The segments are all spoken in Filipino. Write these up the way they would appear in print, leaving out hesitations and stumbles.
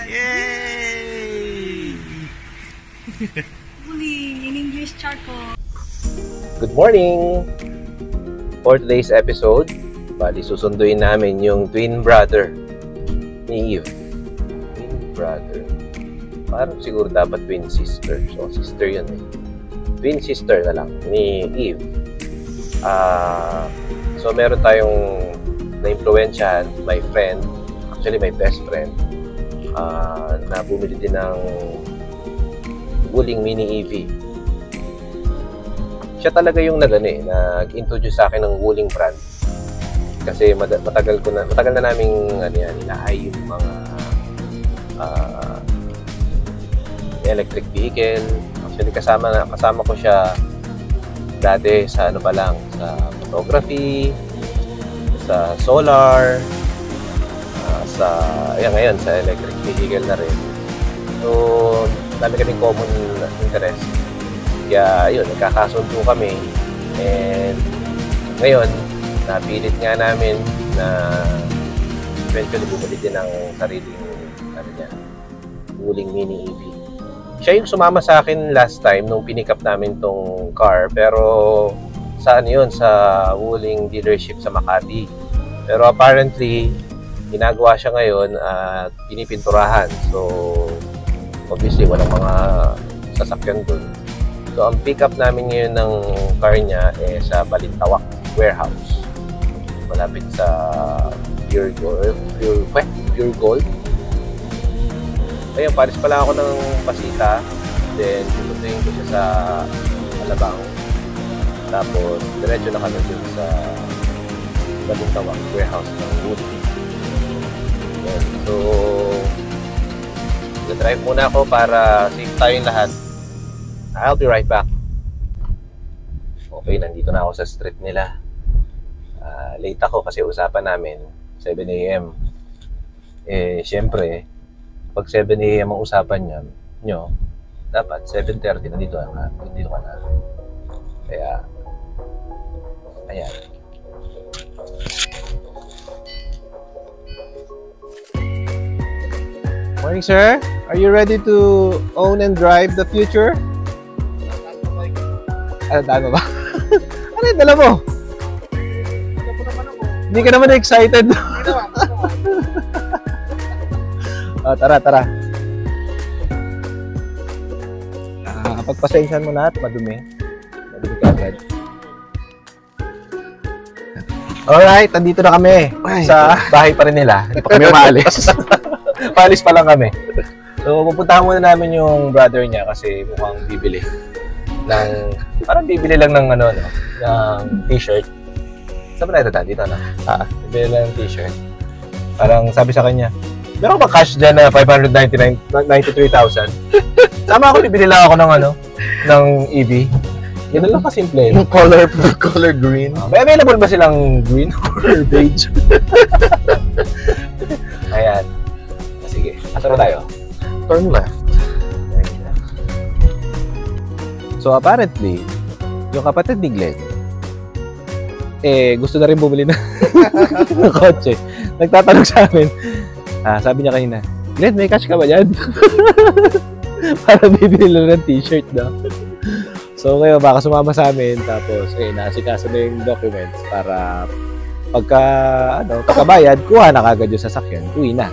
Yay! Bullying in English charcoal. Good morning! For today's episode, bali susunduin namin yung twin brother ni Eve. Twin brother. Parang siguro dapat twin sister. So, sister yun eh. Twin sister na lang ni Eve. So, meron tayong na-influensyahan, my friend, actually my best friend, na bumili din ng Wuling Mini EV. Siya talaga yung nag-introduce sa akin ng Wuling brand. Kasi matagal na naming inaay yung mga electric vehicle. Actually kasama ko siya dati sa sa photography, sa solar, ngayon sa electric vehicle na rin. So, dami kaming common interest. Kaya, yun, nagkakasundo kami. And, ngayon, napilit nga namin na eventually bumili din ng sariling, Wuling Mini EV. Siya yung sumama sa akin last time nung pinick up namin tong car. Pero, sa Wuling dealership sa Makati. Pero apparently, ginagawa siya ngayon at pinipinturahan. So, obviously, walang mga sasakyan dun. So, ang pick up namin ngayon ng car niya sa Balintawak warehouse. Malapit sa Pure Gold. Ayun, paris pala ako ng Pasita. Then, pupuntahin ko siya sa Alabang. Tapos, diretso na kami dun sa Balintawak warehouse ng Wood. So, nag-drive muna ako para safe tayong lahat. I'll be right back. Okay, nandito na ako sa street nila. Late ako kasi usapan namin 7 AM. Siyempre, pag 7 AM ang usapan nyo, dapat 7:30 nandito ka na. Kaya, ayan. Morning, sir. Are you ready to own and drive the future? Daan mo ba? Ano yung dala mo? Hindi ka naman excited. Tara. Pagpasensyahan mo na at madumi. Madumi ka agad. Alright, nandito na kami sa bahay pa rin nila. Hindi pa kami maalis. Paalis pa lang kami. So, pupuntahan muna namin yung brother niya kasi mukhang bibili lang ng ng t-shirt. Saan ba na dito na? Bibili lang ng t-shirt. Parang sabi sa kanya, meron ba cash dyan na 593,000? Sama ako, bibili lang ako ng EV. Ganun lang kasimple. Yung color green. May available ba silang green or beige? Ayan. Sige, asa na tayo? Turn left. So apparently, yung kapatid ni Glenn, gusto na rin bumili ng kotse. Nagtatanong sa amin. Sabi niya kanina, Glenn, may cash ka ba dyan? Para bibili lang ng t-shirt daw. So ngayon, baka sumama sa amin. Tapos, naasikaso na yung documents para pagkabayad, kuha na kagad yung sasakyan. Uwi na.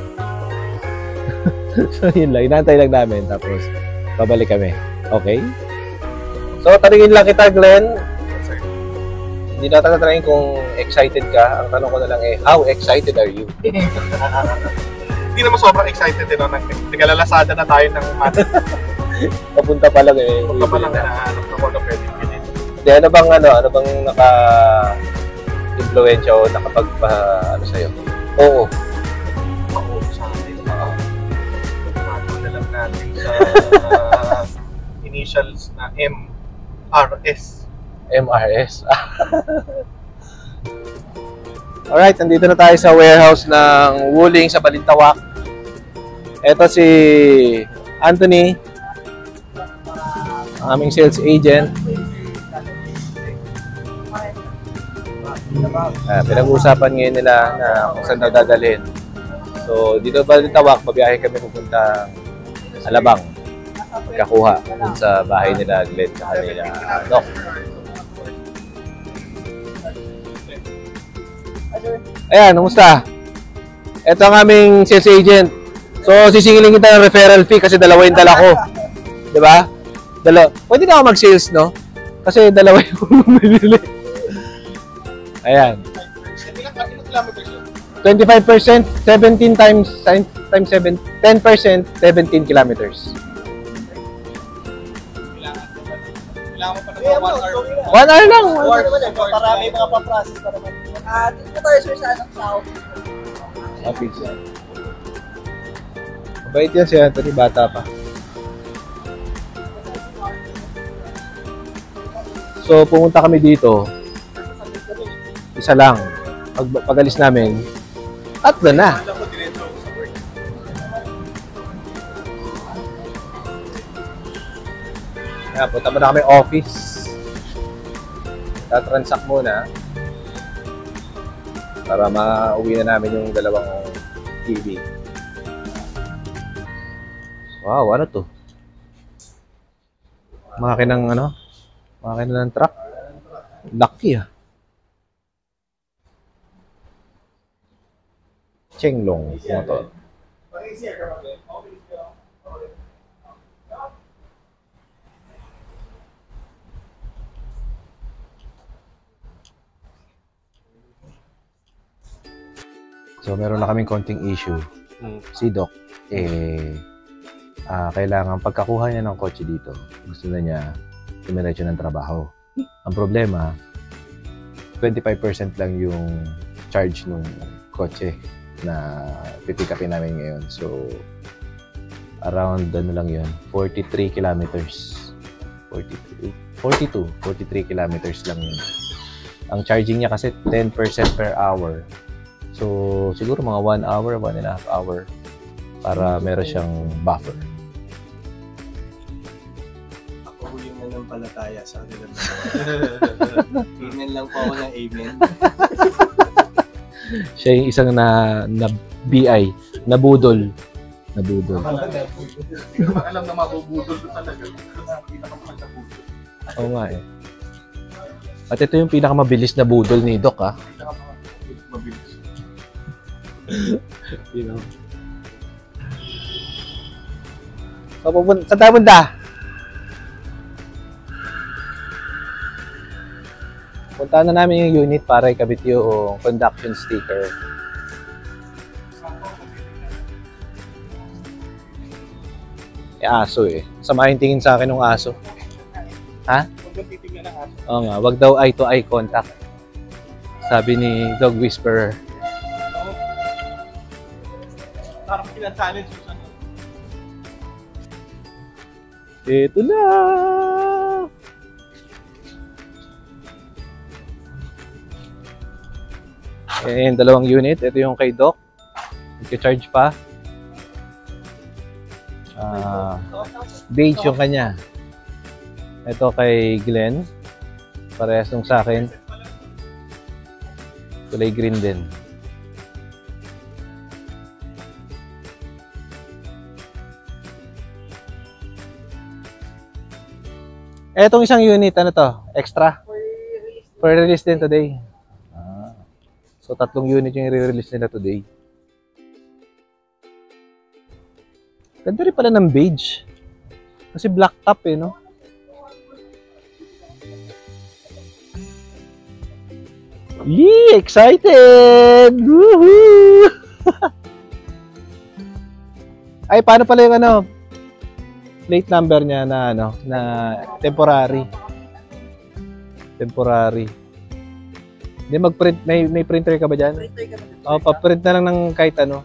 So yun lang, inantay lang namin. Tapos, babalik kami. Okay? So, tanungin lang kita, Glenn. Hindi natin natanungin kung excited ka. Ang tanong ko na lang how excited are you? Hindi naman sobrang excited din. Nagalalasada na tayo ng mat. Papunta pa lang Papunta pa lang na hanap na ko na pwede bilhin. Hindi, ano bang naka-influensya o sa'yo? Oo. Sa atin. Na lang natin sa initials na MRS. MRS. Alright, nandito na tayo sa warehouse ng Wuling sa Balintawak. Ito si Anthony, ang aming sales agent. Pinag-uusapan ngayon nila na kung saan dadalhin. So, dito ba Tawak, mabiyahe kami pupunta Alabang. Kakuha dun sa bahay nila Glenn sa kanila. Doc. Ayan, kumusta? Ito ang aming sales agent. So, sisingilin kita ng referral fee kasi dalawa yung dala ko. Diba? Pwede na ako mag-sales, no? Kasi dalawa yung binili. Ayan. 25%, 17 times 7, 10%, 17 kilometers. Kailangan mo pa naman 1 hour. 1 hour lang. Marami mga pa-process pa naman. Dito tayo sir sa South. Office. Mabait yan si Anthony, bata pa. So, pumunta kami dito. Isa lang. Pag-alis namin, tatlo na. Alam ko, diretso ako sa work. Kaya punta muna kami office. Tatransact muna. Para ma-uwi na namin yung dalawang TV. Wow, ano to? Makinang ano? Makinang ng truck. Lucky ah. Chenglong motor. So, meron na kaming konting issue. Si Doc, kailangan pagkakuha niya ng kotse dito, gusto na niya dumiretso ng trabaho. Ang problema, 25% lang yung charge ng kotse na pipick-upin namin ngayon. So, around ano lang yun, 43 kilometers. 43 kilometers lang yun. Ang charging niya kasi 10% per hour. So, siguro mga 1 hour, 1.5 hour para meron siyang buffer. Ako yung nanampalataya sa kanila. Amen lang po ako ng amen. Siya yung isang na BI, nabudol. Nabudol. Hindi ko alam na mabubudol ko talaga. Pinakamagabudol. Oo nga eh. At ito yung pinakamabilis na budol ni Doc, ha? Mabilis. You know. So, saan tayo punta? Puntahan na namin yung unit para ikabit yung conduction sticker. Aso eh. Samahin tingin sa akin ng aso. Ha? Huwag kang titignan ng aso. Oo nga, wag daw eye-to-eye contact. Sabi ni Dog Whisperer. Parang pinag-challenge mo sa Ito na! Ayan, dalawang unit. Ito yung kay Doc. Nagka-charge pa. Beige yung kanya. Ito kay Glenn. Parehas nung sa akin. Kulay green din. Etong isang unit, ano to? Extra? For release din today. So, 3 unit yung i-release nila today. Ganda rin pala ng beige. Kasi black top eh, no? Yee! Excited! Woohoo! Ay, paano pala yung ano? Plate number niya na ano, na temporary. Temporary. Hindi mag-print, may printer ka ba diyan? Oh, pa-print na lang ng kahit ano.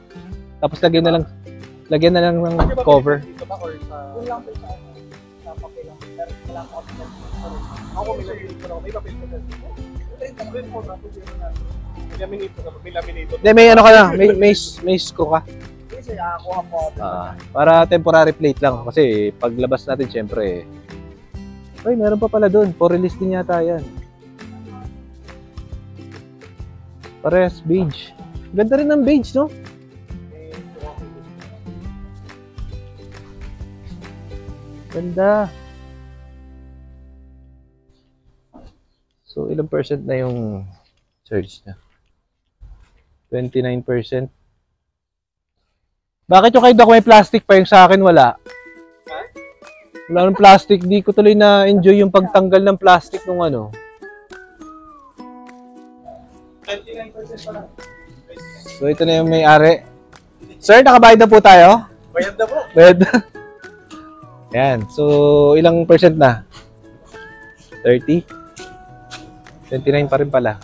Tapos lagyan na lang ng cover. Dito ba or sa... Doon lang po sa papel lang. Pero wala ko ako. Ako may papel ko. May papel ko na. Print mo na. May laminate. Hindi, may ano ka na, may screw ka. Kasi kuha po ako. Para temporary plate lang. Kasi paglabas natin, syempre, ay, meron pa pala doon. For release din yata yan. Pares, beige. Ganda rin ng beige, no? Ganda. So, ilang percent na yung surge niya? 29%. Bakit yung kay Doc may plastic pa, yung sa akin wala? Wala ng plastic. Di ko tuloy na-enjoy yung pagtanggal ng plastic nung ano. 29% pa lang. So, ito na yung may-ari. Sir, nakabayad na po tayo? Bayad na po. Bayad na. Yan. So, ilang percent na? 30? 29 pa rin pala.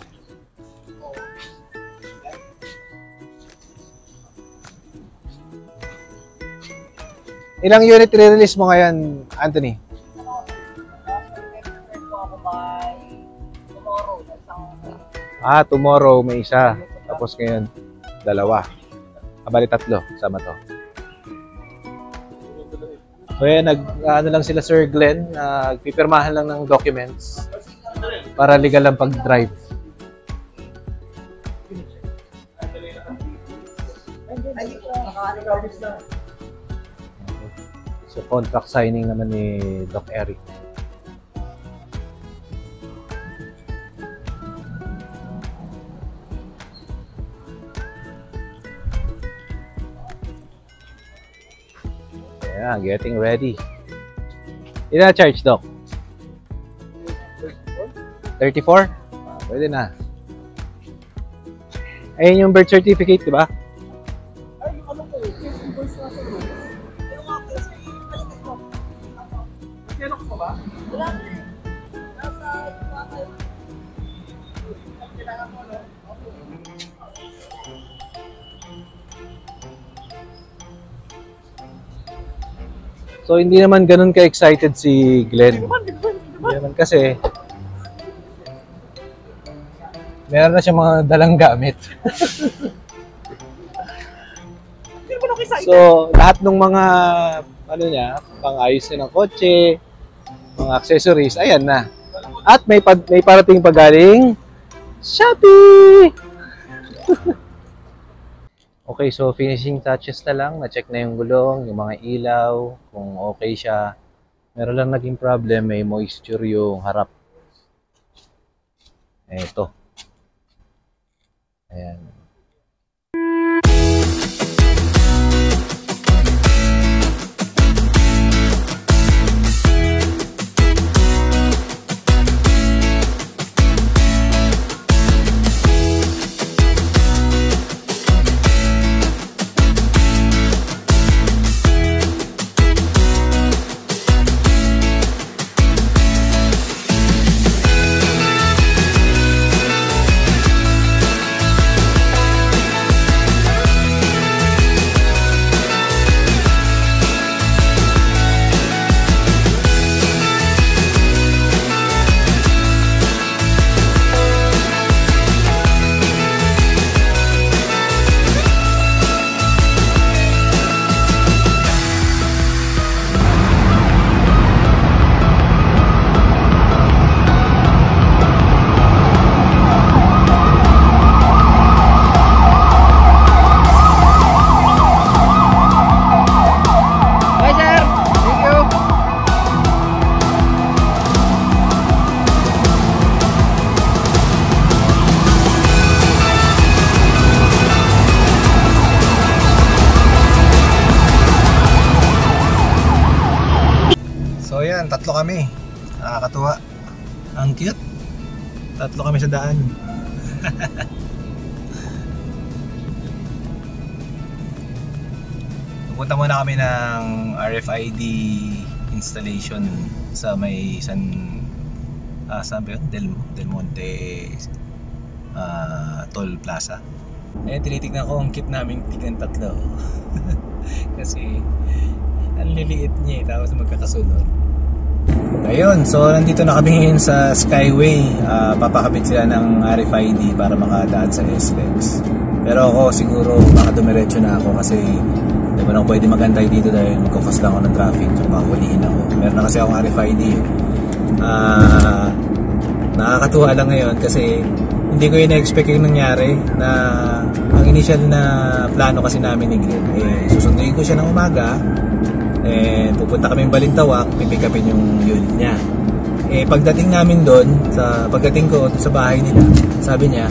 Ilang unit i-release mo ngayon, Anthony? Tomorrow may isa. Tapos ngayon, 2. Bali 3. Sama to. So yan, ano lang sila Sir Glenn, nagpipirmahan lang ng documents para legal lang pag-drive. So contract signing naman ni Doc Eric. Yeah, getting ready. Ilan na charge, Doc? 34? Pwede na. Ayun yung birth certificate, di ba? Ay, yung ano ko, yung invoice na sa iyo. Yung mga pesa, yung balikan mo. Xerox mo ba? Wala na eh. Nasa iba. Kailangan mo, no? So, hindi naman ganun ka-excited si Glenn. Hindi naman kasi meron na siya mga dalang gamit. So, lahat ng mga ano niya, pang-ayos niya ng kotse, mga accessories, ayan na. At may parating pa galing Shopee! Okay, so finishing touches na lang. Na-check na yung gulong, yung mga ilaw, kung okay siya. Meron lang naging problem, may moisture yung harap. Eto. Ayan. So yan, 3 kami. Nakakatuwa. Ang cute. 3 kami sa daan. Pupunta muna kami ng RFID installation sa may saan ba yun? Del Monte Toll Plaza. Ayan, tinitignan ko ang kit namin tignan 3. Kasi ang liliit niya tapos magkakasunod. Ayun, so nandito na kami ngayon sa Skyway. Papakabit sila ng RFID para makadaan sa SLEX. Pero ako siguro baka dumiretso na ako kasi di ba na ako pwede magantay dito dahil magkukos lang ako ng traffic so makahulihin ako. Meron na kasi akong RFID. Nakakatuwa lang ngayon kasi hindi ko in-expect yung nangyari na ang initial na plano kasi namin ni Glenn susunduin ko siya ng umaga And pupunta kami Balintawak, pipick upin yung unit niya. Pagdating namin doon, pagdating ko sa bahay nila, sabi niya,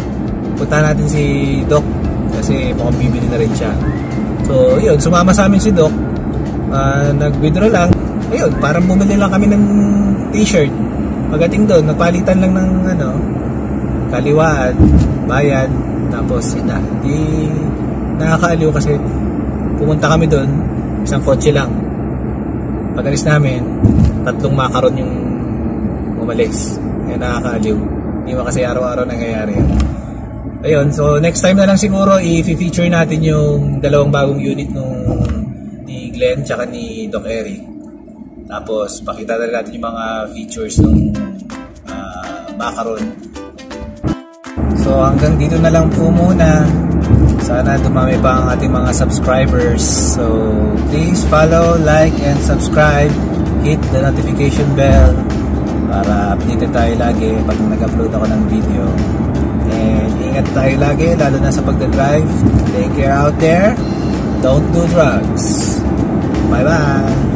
punta natin si Doc kasi mukhang bibili na rin siya. So yun, sumama sa amin si Doc, nag-withdraw lang. Ayun, parang bumili lang kami ng t-shirt. Pagdating doon, nagpalitan lang ng kaliwaan, bayad, tapos yun na. Di nakakaaliw kasi pumunta kami doon, isang kotse lang. Pag-alis namin, 3 makaron yung umalis. Kaya nakakaaliw. Hindi mo kasi araw-araw nangyayari yan. Ayun, so next time na lang siguro i-feature natin yung 2 bagong unit ni Glenn tsaka ni Doc Eric. Tapos pakita na natin yung mga features ng macaron. So hanggang dito na lang po muna. Sana dumami pa ang ating mga subscribers. So please follow, like, and subscribe. Hit the notification bell para updated tayo lagi pag nag-upload ako ng video. And ingat tayo lagi, lalo na sa pagdadrive. Take care out there. Don't do drugs. Bye-bye.